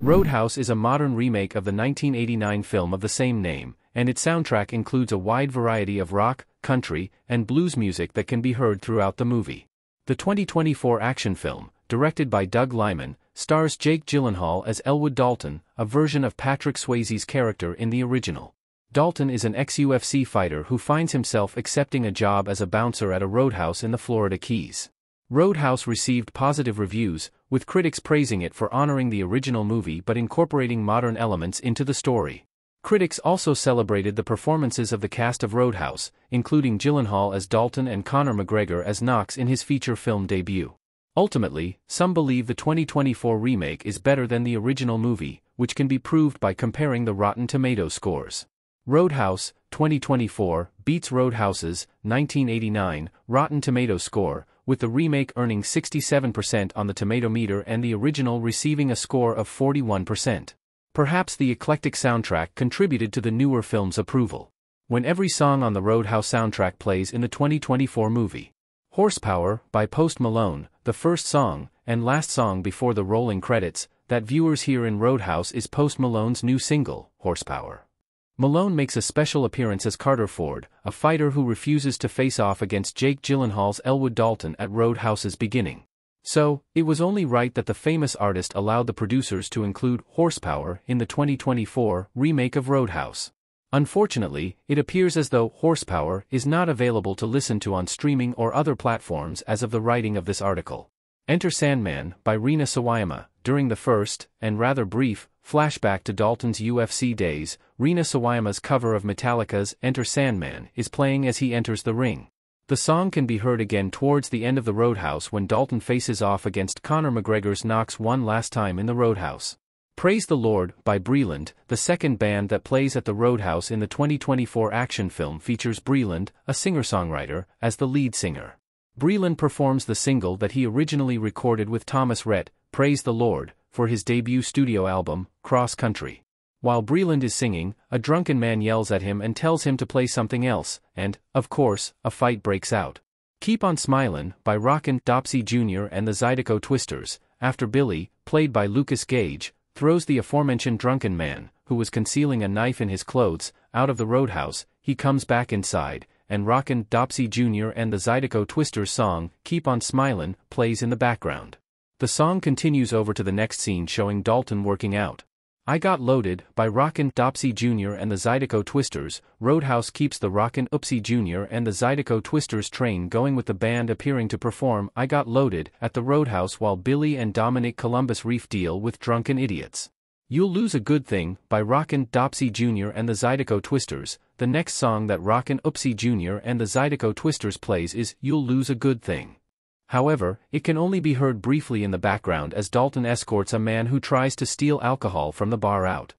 Roadhouse is a modern remake of the 1989 film of the same name, and its soundtrack includes a wide variety of rock, country, and blues music that can be heard throughout the movie. The 2024 action film, directed by Doug Liman, stars Jake Gyllenhaal as Elwood Dalton, a version of Patrick Swayze's character in the original. Dalton is an ex-UFC fighter who finds himself accepting a job as a bouncer at a roadhouse in the Florida Keys. Roadhouse received positive reviews, with critics praising it for honoring the original movie but incorporating modern elements into the story. Critics also celebrated the performances of the cast of Roadhouse, including Gyllenhaal as Dalton and Conor McGregor as Knox in his feature film debut. Ultimately, some believe the 2024 remake is better than the original movie, which can be proved by comparing the Rotten Tomatoes scores. Roadhouse, 2024, beats Roadhouse's 1989 Rotten Tomatoes score, with the remake earning 67% on the tomato meter and the original receiving a score of 41%. Perhaps the eclectic soundtrack contributed to the newer film's approval. When every song on the Roadhouse soundtrack plays in the 2024 movie. Horsepower, by Post Malone, the first song, and last song before the rolling credits, that viewers hear in Roadhouse is Post Malone's new single, Horsepower. Malone makes a special appearance as Carter Ford, a fighter who refuses to face off against Jake Gyllenhaal's Elwood Dalton at Roadhouse's beginning. So, it was only right that the famous artist allowed the producers to include Horsepower in the 2024 remake of Roadhouse. Unfortunately, it appears as though Horsepower is not available to listen to on streaming or other platforms as of the writing of this article. Enter Sandman, by Rina Sawayama. During the first, and rather brief, flashback to Dalton's UFC days, Rina Sawayama's cover of Metallica's Enter Sandman is playing as he enters the ring. The song can be heard again towards the end of the Roadhouse when Dalton faces off against Conor McGregor's Knox one last time in the Roadhouse. Praise the Lord, by Breland, the second band that plays at the Roadhouse in the 2024 action film features Breland, a singer-songwriter, as the lead singer. Breland performs the single that he originally recorded with Thomas Rhett, Praise the Lord, for his debut studio album, Cross Country. While Breland is singing, a drunken man yells at him and tells him to play something else, and, of course, a fight breaks out. Keep on Smilin', by Rockin' Dopsy Jr. and the Zydeco Twisters, after Billy, played by Lucas Gage, throws the aforementioned drunken man, who was concealing a knife in his clothes, out of the Roadhouse, he comes back inside, and Rockin' Dopsy Jr. and the Zydeco Twisters song, Keep on Smilin', plays in the background. The song continues over to the next scene showing Dalton working out. I Got Loaded, by Rockin' Dopsy Jr. and the Zydeco Twisters. Roadhouse keeps the Rockin' Oopsie Jr. and the Zydeco Twisters train going with the band appearing to perform I Got Loaded at the Roadhouse while Billy and Dominic Columbus Reef deal with drunken idiots. You'll Lose a Good Thing, by Rockin' Dopsy Jr. and the Zydeco Twisters. The next song that Rockin' Oopsie Jr. and the Zydeco Twisters plays is You'll Lose a Good Thing. However, it can only be heard briefly in the background as Dalton escorts a man who tries to steal alcohol from the bar out.